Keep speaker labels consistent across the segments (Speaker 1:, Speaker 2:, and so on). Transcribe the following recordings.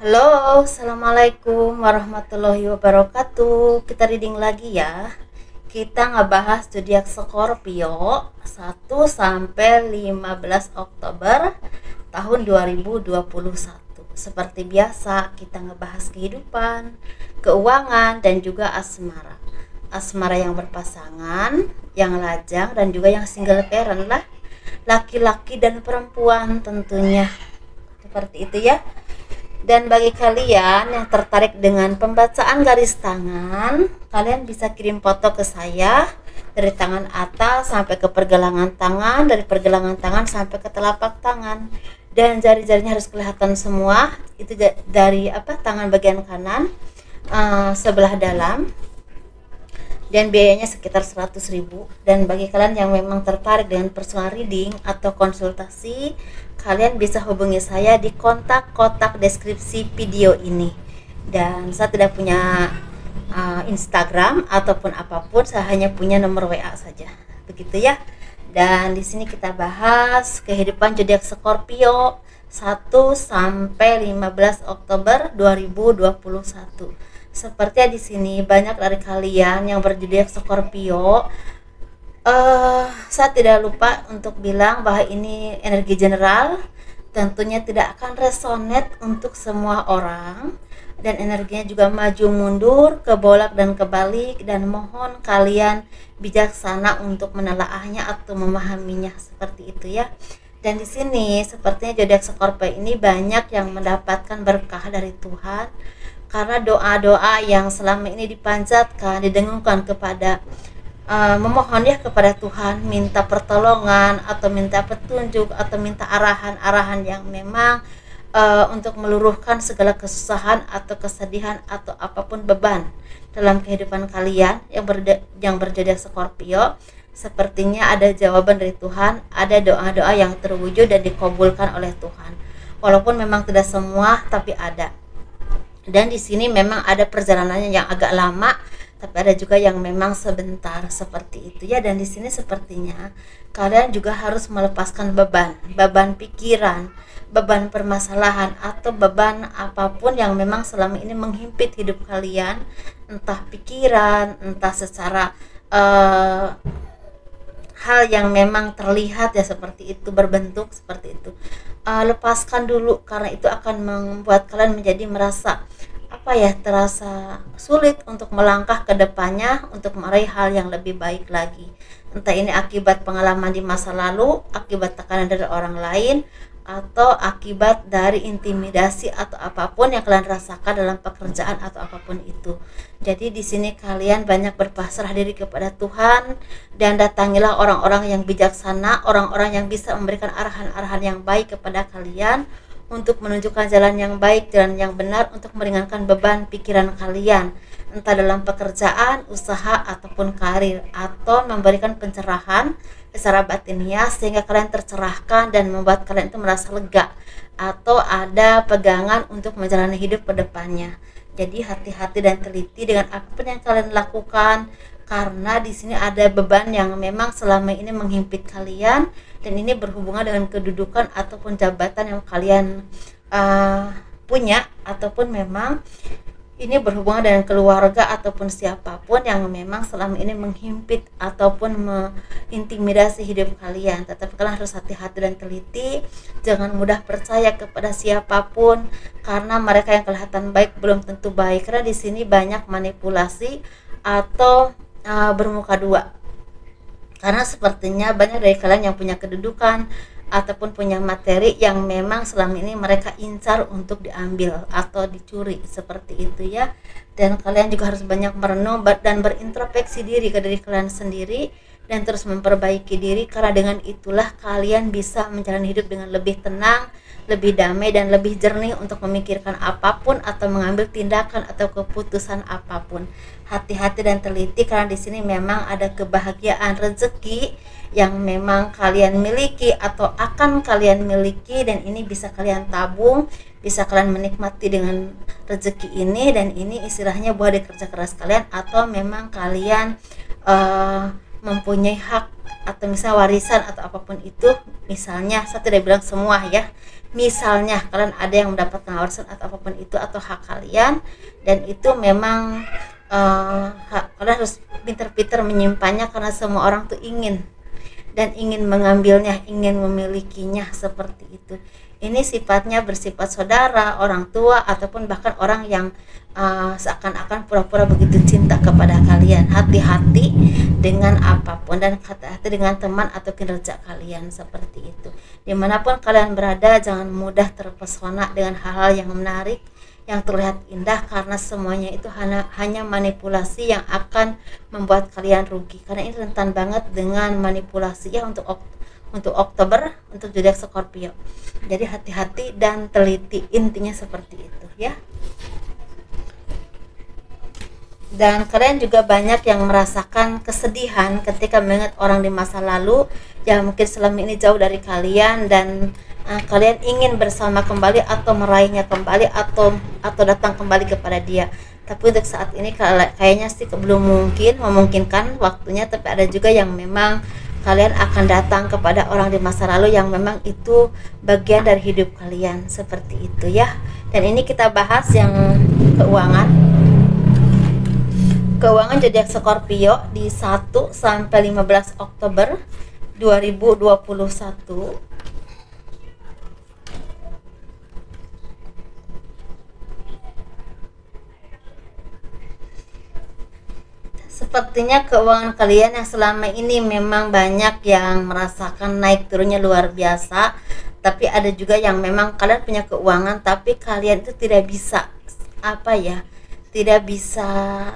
Speaker 1: Halo, assalamualaikum warahmatullahi wabarakatuh. Kita reading lagi ya. Kita ngebahas zodiak Scorpio 1 sampai 15 Oktober tahun 2021. Seperti biasa, kita ngebahas kehidupan, keuangan, dan juga asmara. Asmara yang berpasangan, yang lajang, dan juga yang single parent lah. Laki-laki dan perempuan tentunya. Seperti itu ya. Dan bagi kalian yang tertarik dengan pembacaan garis tangan, kalian bisa kirim foto ke saya dari tangan atas sampai ke pergelangan tangan, dari pergelangan tangan sampai ke telapak tangan. Dan jari-jarinya harus kelihatan semua. Itu dari tangan bagian kanan sebelah dalam. Dan biayanya sekitar 100.000. Dan bagi kalian yang memang tertarik dengan personal reading atau konsultasi, kalian bisa hubungi saya di kontak kotak deskripsi video ini. Dan saya tidak punya Instagram ataupun apapun, saya hanya punya nomor WA saja. Begitu ya. Dan di sini kita bahas kehidupan zodiak Scorpio 1 sampai 15 Oktober 2021. Seperti di sini banyak dari kalian yang berzodiak Scorpio. Saya tidak lupa untuk bilang bahwa ini energi general, tentunya tidak akan resonate untuk semua orang, dan energinya juga maju mundur, kebolak dan kebalik, dan mohon kalian bijaksana untuk menelaahnya atau memahaminya seperti itu ya. Dan di sini sepertinya zodiak Scorpio ini banyak yang mendapatkan berkah dari Tuhan karena doa-doa yang selama ini dipanjatkan, didengungkan kepada memohon ya kepada Tuhan, minta pertolongan atau minta petunjuk atau minta arahan-arahan yang memang untuk meluruhkan segala kesusahan atau kesedihan atau apapun beban dalam kehidupan kalian yang berzodiak Scorpio. Sepertinya ada jawaban dari Tuhan, ada doa-doa yang terwujud dan dikabulkan oleh Tuhan. Walaupun memang tidak semua, tapi ada. Dan di sini memang ada perjalanannya yang agak lama, tapi ada juga yang memang sebentar seperti itu ya. Dan di sini sepertinya kalian juga harus melepaskan beban pikiran, beban permasalahan atau beban apapun yang memang selama ini menghimpit hidup kalian, entah pikiran, entah secara hal yang memang terlihat ya seperti itu, berbentuk seperti itu. Lepaskan dulu, karena itu akan membuat kalian menjadi merasa terasa sulit untuk melangkah ke depannya untuk meraih hal yang lebih baik lagi. Entah ini akibat pengalaman di masa lalu, akibat tekanan dari orang lain, atau akibat dari intimidasi atau apapun yang kalian rasakan dalam pekerjaan atau apapun itu. Jadi di sini kalian banyak berpasrah diri kepada Tuhan, dan datangilah orang-orang yang bijaksana, orang-orang yang bisa memberikan arahan-arahan yang baik kepada kalian untuk menunjukkan jalan yang baik, jalan yang benar untuk meringankan beban pikiran kalian, entah dalam pekerjaan, usaha ataupun karir, atau memberikan pencerahan secara batiniah sehingga kalian tercerahkan dan membuat kalian itu merasa lega atau ada pegangan untuk menjalani hidup ke depannya. Jadi hati-hati dan teliti dengan apapun yang kalian lakukan, karena di sini ada beban yang memang selama ini menghimpit kalian, dan ini berhubungan dengan kedudukan ataupun jabatan yang kalian punya, ataupun memang ini berhubungan dengan keluarga ataupun siapapun yang memang selama ini menghimpit ataupun mengintimidasi hidup kalian. Tetapi kalian harus hati-hati dan teliti, jangan mudah percaya kepada siapapun, karena mereka yang kelihatan baik belum tentu baik, karena di sini banyak manipulasi atau bermuka dua. Karena sepertinya banyak dari kalian yang punya kedudukan ataupun punya materi yang memang selama ini mereka incar untuk diambil atau dicuri seperti itu ya. Dan kalian juga harus banyak merenung dan berintrospeksi diri ke diri kalian sendiri dan terus memperbaiki diri, karena dengan itulah kalian bisa menjalani hidup dengan lebih tenang, lebih damai, dan lebih jernih untuk memikirkan apapun atau mengambil tindakan atau keputusan apapun. Hati-hati dan teliti, karena di sini memang ada kebahagiaan rezeki yang memang kalian miliki atau akan kalian miliki, dan ini bisa kalian tabung, bisa kalian menikmati dengan rezeki ini, dan ini istilahnya buah dari kerja keras kalian, atau memang kalian mempunyai hak atau misal warisan atau apapun itu, misalnya saya tidak bilang semua ya, misalnya kalian ada yang mendapatkan warisan atau apapun itu atau hak kalian, dan itu memang kalian harus pintar-pintar menyimpannya karena semua orang tuh ingin dan ingin mengambilnya, ingin memilikinya seperti itu. Ini sifatnya bersifat saudara, orang tua, ataupun bahkan orang yang seakan-akan pura-pura begitu cinta kepada kalian. Hati-hati dengan apapun dan hati-hati dengan teman atau kinerja kalian seperti itu. Dimanapun kalian berada, jangan mudah terpesona dengan hal-hal yang menarik, yang terlihat indah, karena semuanya itu hanya manipulasi yang akan membuat kalian rugi. Karena ini rentan banget dengan manipulasi ya untuk Oktober, untuk zodiak Scorpio. Jadi hati-hati dan teliti, intinya seperti itu ya. Dan kalian juga banyak yang merasakan kesedihan ketika mengingat orang di masa lalu yang mungkin selama ini jauh dari kalian, dan kalian ingin bersama kembali atau meraihnya kembali atau datang kembali kepada dia. Tapi untuk saat ini kayaknya sih belum memungkinkan waktunya. Tapi ada juga yang memang kalian akan datang kepada orang di masa lalu yang memang itu bagian dari hidup kalian seperti itu ya. Dan ini kita bahas yang keuangan zodiak Scorpio di 1 sampai 15 Oktober 2021. Sepertinya keuangan kalian yang selama ini memang banyak yang merasakan naik turunnya luar biasa. Tapi ada juga yang memang kalian punya keuangan tapi kalian itu tidak bisa tidak bisa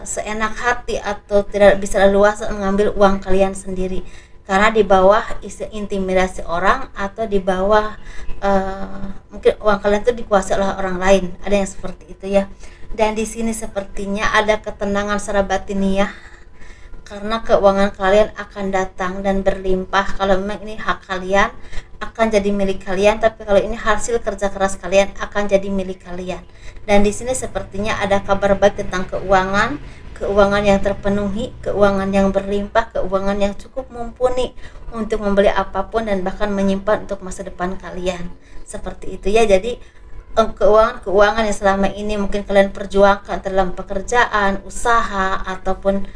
Speaker 1: seenak hati atau tidak bisa leluasa mengambil uang kalian sendiri, karena di bawah intimidasi orang atau di bawah mungkin uang kalian itu dikuasai oleh orang lain. Ada yang seperti itu ya. Dan di sini sepertinya ada ketenangan secara batiniah karena keuangan kalian akan datang dan berlimpah. Kalau memang ini hak kalian akan jadi milik kalian, tapi kalau ini hasil kerja keras kalian akan jadi milik kalian. Dan di sini sepertinya ada kabar baik tentang keuangan yang terpenuhi, keuangan yang berlimpah, keuangan yang cukup mumpuni untuk membeli apapun dan bahkan menyimpan untuk masa depan kalian. Seperti itu ya. Jadi keuangan yang selama ini mungkin kalian perjuangkan dalam pekerjaan, usaha, ataupun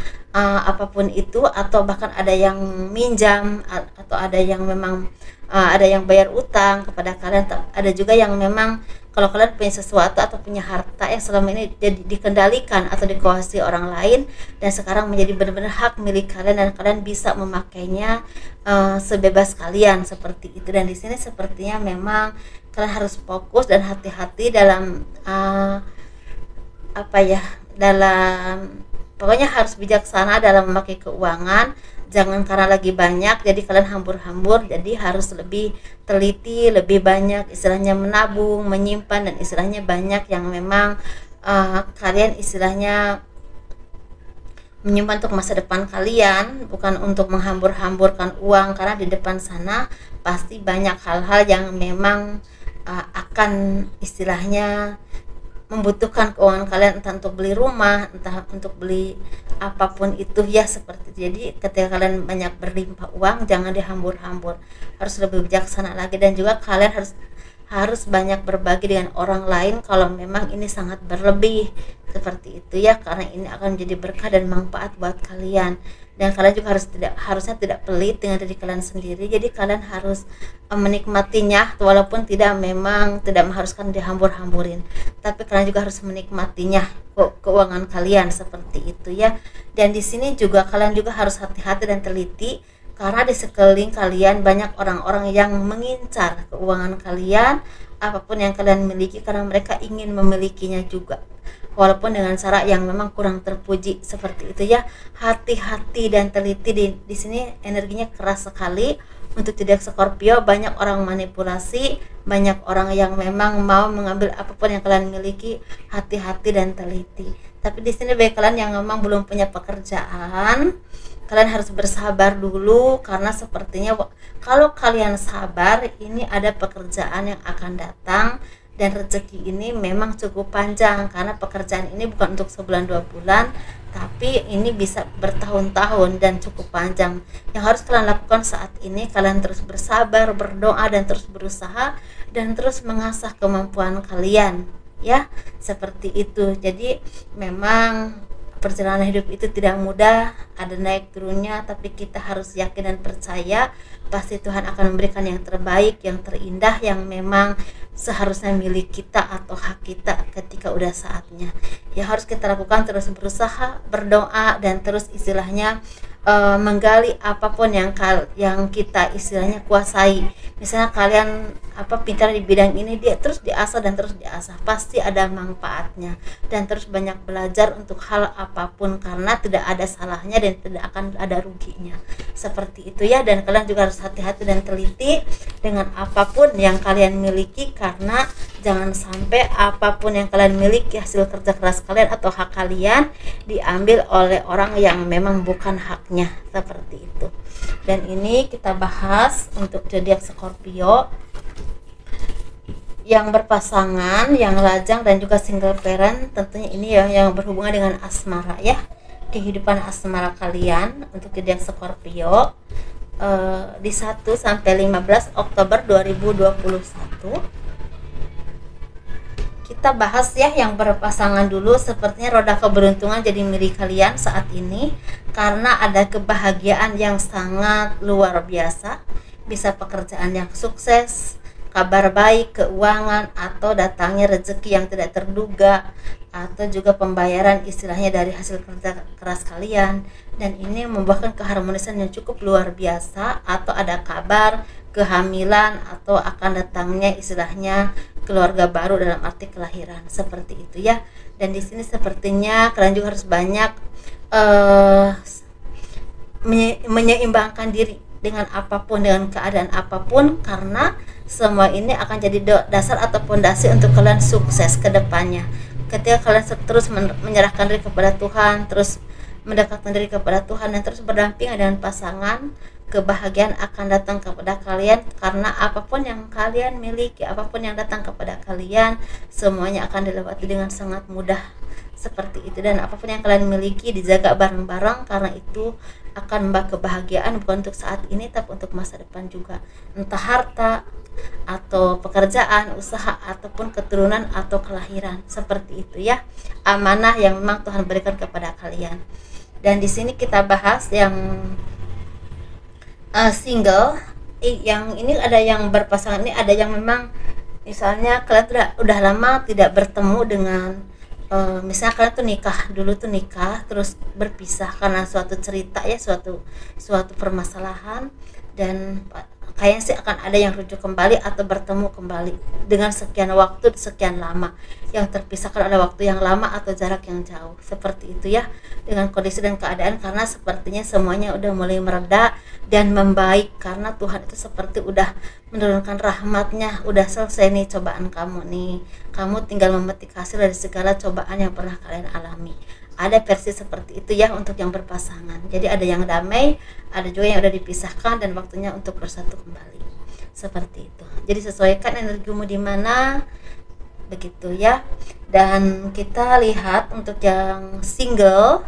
Speaker 1: apapun itu, atau bahkan ada yang minjam atau ada yang memang ada yang bayar utang kepada kalian. Ada juga yang memang kalau kalian punya sesuatu atau punya harta yang selama ini jadi dikendalikan atau dikuasai orang lain dan sekarang menjadi benar-benar hak milik kalian dan kalian bisa memakainya sebebas kalian seperti itu. Dan di sini sepertinya memang kalian harus fokus dan hati-hati dalam pokoknya harus bijaksana dalam memakai keuangan. Jangan karena lagi banyak jadi kalian hambur-hambur, jadi harus lebih teliti, lebih banyak istilahnya menabung, menyimpan, dan istilahnya banyak yang memang kalian istilahnya menyimpan untuk masa depan kalian, bukan untuk menghambur-hamburkan uang, karena di depan sana pasti banyak hal-hal yang memang akan istilahnya membutuhkan keuangan kalian, entah untuk beli rumah, entah untuk beli apapun itu ya, seperti itu. Jadi ketika kalian banyak berlimpah uang, jangan dihambur-hambur, harus lebih bijaksana lagi. Dan juga kalian harus banyak berbagi dengan orang lain kalau memang ini sangat berlebih seperti itu ya, karena ini akan menjadi berkah dan manfaat buat kalian. Dan kalian juga harusnya tidak pelit dengan diri kalian sendiri. Jadi kalian harus menikmatinya, walaupun tidak mengharuskan dihambur-hamburin, tapi kalian juga harus menikmatinya keuangan kalian seperti itu ya. Dan di sini juga kalian juga harus hati-hati dan teliti, karena di sekeliling kalian banyak orang-orang yang mengincar keuangan kalian, apapun yang kalian miliki, karena mereka ingin memilikinya juga, walaupun dengan cara yang memang kurang terpuji seperti itu ya. Hati-hati dan teliti. Di sini energinya keras sekali untuk zodiak Scorpio. Banyak orang manipulasi, banyak orang yang memang mau mengambil apapun yang kalian miliki. Hati-hati dan teliti. Tapi di sini bagi kalian yang memang belum punya pekerjaan, kalian harus bersabar dulu, karena sepertinya kalau kalian sabar, ini ada pekerjaan yang akan datang Dan rezeki ini memang cukup panjang, karena pekerjaan ini bukan untuk sebulan 2 bulan, tapi ini bisa bertahun-tahun dan cukup panjang. Yang harus kalian lakukan saat ini, kalian terus bersabar, berdoa, dan terus berusaha, dan terus mengasah kemampuan kalian, ya, seperti itu. Jadi memang perjalanan hidup itu tidak mudah, ada naik turunnya, tapi kita harus yakin dan percaya pasti Tuhan akan memberikan yang terbaik, yang terindah, yang memang seharusnya milik kita atau hak kita ketika udah saatnya. Yang harus kita lakukan terus berusaha, berdoa, dan terus istilahnya menggali apapun yang kita istilahnya kuasai. Misalnya kalian pintar di bidang ini, dia terus diasah dan terus diasah, pasti ada manfaatnya, dan terus banyak belajar untuk hal apapun, karena tidak ada salahnya dan tidak akan ada ruginya, seperti itu ya. Dan kalian juga harus hati-hati dan teliti dengan apapun yang kalian miliki, karena jangan sampai apapun yang kalian miliki, hasil kerja keras kalian atau hak kalian, diambil oleh orang yang memang bukan haknya, seperti itu. Dan ini kita bahas untuk zodiak Scorpio yang berpasangan, yang lajang, dan juga single parent. Tentunya ini yang berhubungan dengan asmara ya, kehidupan asmara kalian untuk zodiak Scorpio di 1 sampai 15 Oktober 2021. Kita bahas ya yang berpasangan dulu. Sepertinya roda keberuntungan jadi milik kalian saat ini, karena ada kebahagiaan yang sangat luar biasa. Bisa pekerjaan yang sukses, kabar baik, keuangan, atau datangnya rezeki yang tidak terduga, atau juga pembayaran istilahnya dari hasil kerja keras kalian. Dan ini membuahkan keharmonisan yang cukup luar biasa, atau ada kabar kehamilan, atau akan datangnya istilahnya keluarga baru dalam arti kelahiran, seperti itu ya. Dan di sini sepertinya kalian juga harus banyak menyeimbangkan diri dengan apapun, dengan keadaan apapun, karena semua ini akan jadi dasar atau fondasi untuk kalian sukses ke depannya. Ketika kalian terus menyerahkan diri kepada Tuhan, terus mendekatkan diri kepada Tuhan, dan terus berdampingan dengan pasangan, kebahagiaan akan datang kepada kalian, karena apapun yang kalian miliki, apapun yang datang kepada kalian, semuanya akan dilewati dengan sangat mudah, seperti itu. Dan apapun yang kalian miliki dijaga bareng-bareng, karena itu akan membawa kebahagiaan bukan untuk saat ini, tapi untuk masa depan juga, entah harta atau pekerjaan, usaha, ataupun keturunan atau kelahiran, seperti itu ya. Amanah yang memang Tuhan berikan kepada kalian. Dan di sini kita bahas yang single. Yang ini ada yang berpasangan, ini ada yang memang misalnya kalian udah lama tidak bertemu dengan misalnya kalian tuh nikah terus berpisah karena suatu cerita ya, suatu permasalahan, dan kayaknya sih akan ada yang rujuk kembali atau bertemu kembali dengan sekian waktu, sekian lama yang terpisahkan oleh waktu yang lama atau jarak yang jauh, seperti itu ya, dengan kondisi dan keadaan, karena sepertinya semuanya udah mulai mereda dan membaik, karena Tuhan itu seperti udah menurunkan rahmatnya. Udah selesai nih cobaan kamu nih, kamu tinggal memetik hasil dari segala cobaan yang pernah kalian alami. Ada versi seperti itu ya untuk yang berpasangan. Jadi ada yang damai, ada juga yang udah dipisahkan dan waktunya untuk bersatu kembali, seperti itu. Jadi sesuaikan energimu di mana, begitu ya. Dan kita lihat untuk yang single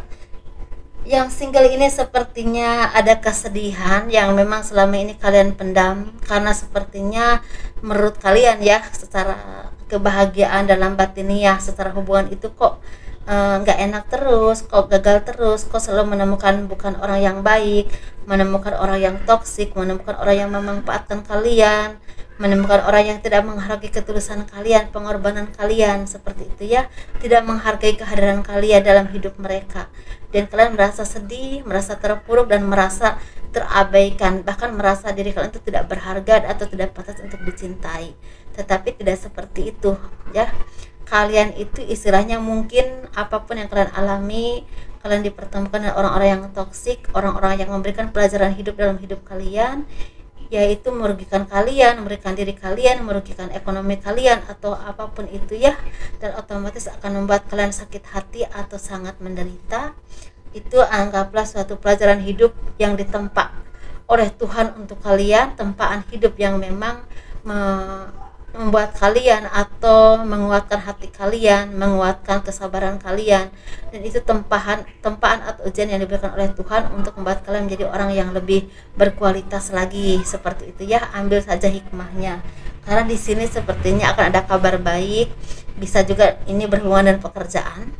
Speaker 1: ini sepertinya ada kesedihan yang memang selama ini kalian pendam, karena sepertinya menurut kalian ya, secara kebahagiaan dalam batiniah, secara hubungan itu kok nggak enak terus, kok gagal terus, kok selalu menemukan bukan orang yang baik, menemukan orang yang toksik, menemukan orang yang memanfaatkan kalian, menemukan orang yang tidak menghargai ketulusan kalian, pengorbanan kalian, seperti itu ya, tidak menghargai kehadiran kalian dalam hidup mereka. Dan kalian merasa sedih, merasa terpuruk, dan merasa terabaikan, bahkan merasa diri kalian itu tidak berharga atau tidak pantas untuk dicintai. Tetapi tidak seperti itu ya. Kalian itu istilahnya mungkin apapun yang kalian alami, kalian dipertemukan dengan orang-orang yang toksik, orang-orang yang memberikan pelajaran hidup dalam hidup kalian, yaitu merugikan kalian, merugikan diri kalian, merugikan ekonomi kalian, atau apapun itu ya, dan otomatis akan membuat kalian sakit hati atau sangat menderita. Itu anggaplah suatu pelajaran hidup yang ditempa oleh Tuhan untuk kalian, tempaan hidup yang memang membuat kalian atau menguatkan hati kalian, menguatkan kesabaran kalian, dan itu tempaan atau ujian yang diberikan oleh Tuhan untuk membuat kalian menjadi orang yang lebih berkualitas lagi, seperti itu ya. Ambil saja hikmahnya, karena di sini sepertinya akan ada kabar baik. Bisa juga ini berhubungan dengan pekerjaan,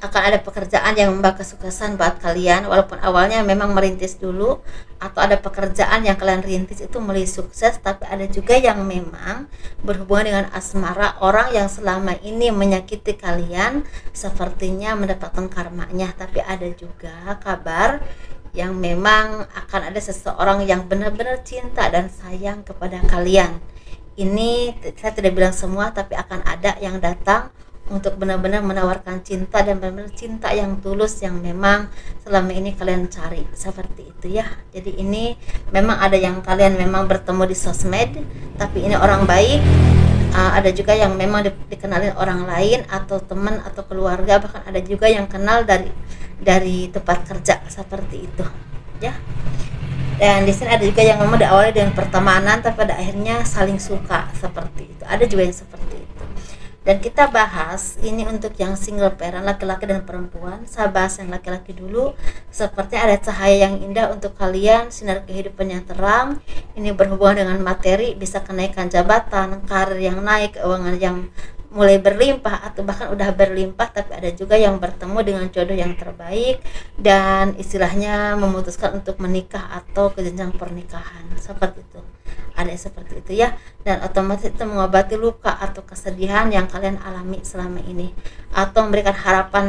Speaker 1: akan ada pekerjaan yang membawa kesuksesan buat kalian, walaupun awalnya memang merintis dulu, atau ada pekerjaan yang kalian rintis itu mulai sukses. Tapi ada juga yang memang berhubungan dengan asmara, orang yang selama ini menyakiti kalian sepertinya mendapatkan karmanya. Tapi ada juga kabar yang memang akan ada seseorang yang benar-benar cinta dan sayang kepada kalian. Ini saya tidak bilang semua, tapi akan ada yang datang untuk benar-benar menawarkan cinta, dan benar-benar cinta yang tulus yang memang selama ini kalian cari, seperti itu ya. Jadi ini memang ada yang kalian memang bertemu di sosmed, tapi ini orang baik. Ada juga yang memang dikenalin orang lain atau teman atau keluarga, bahkan ada juga yang kenal dari tempat kerja, seperti itu ya. Dan di sini ada juga yang memang diawali dengan pertemanan tapi pada akhirnya saling suka, seperti itu. Ada juga yang seperti itu. Dan kita bahas ini untuk yang single parent, laki-laki dan perempuan. Saya bahas yang laki-laki dulu. Seperti ada cahaya yang indah untuk kalian, sinar kehidupan yang terang. Ini berhubungan dengan materi, bisa kenaikan jabatan, karir yang naik, keuangan yang mulai berlimpah atau bahkan udah berlimpah. Tapi ada juga yang bertemu dengan jodoh yang terbaik dan istilahnya memutuskan untuk menikah atau ke jenjang pernikahan, seperti itu. Ada yang seperti itu ya. Dan otomatis itu mengobati luka atau kesedihan yang kalian alami selama ini, atau memberikan harapan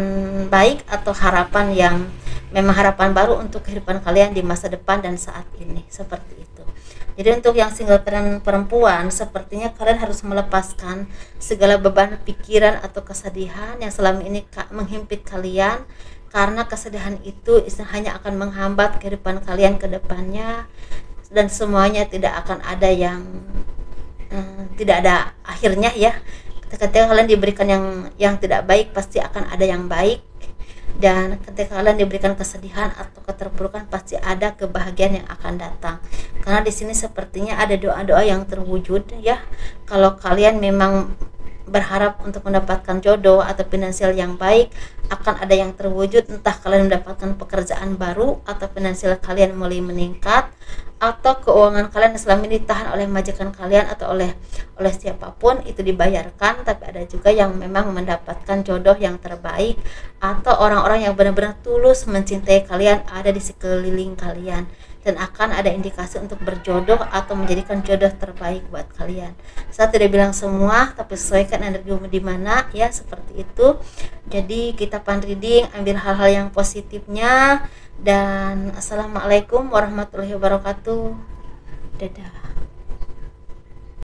Speaker 1: baik atau harapan yang memang harapan baru untuk kehidupan kalian di masa depan dan saat ini, seperti itu. Jadi untuk yang single parent perempuan, sepertinya kalian harus melepaskan segala beban pikiran atau kesedihan yang selama ini menghimpit kalian, karena kesedihan itu hanya akan menghambat kehidupan kalian ke depannya, dan semuanya tidak akan ada yang tidak ada akhirnya ya. Ketika kalian diberikan yang tidak baik, pasti akan ada yang baik. Dan ketika kalian diberikan kesedihan atau keterpurukan, pasti ada kebahagiaan yang akan datang. Karena di sini sepertinya ada doa-doa yang terwujud ya. Kalau kalian memang berharap untuk mendapatkan jodoh atau finansial yang baik, akan ada yang terwujud. Entah kalian mendapatkan pekerjaan baru, atau finansial kalian mulai meningkat, atau keuangan kalian selama ini ditahan oleh majikan kalian atau oleh siapapun itu dibayarkan. Tapi ada juga yang memang mendapatkan jodoh yang terbaik, atau orang-orang yang benar-benar tulus mencintai kalian ada di sekeliling kalian, dan akan ada indikasi untuk berjodoh atau menjadikan jodoh terbaik buat kalian. Saya tidak bilang semua, tapi sesuaikan energi di mana ya, seperti itu. Jadi kita pan reading, ambil hal-hal yang positifnya. Dan assalamualaikum warahmatullahi wabarakatuh. Dadah.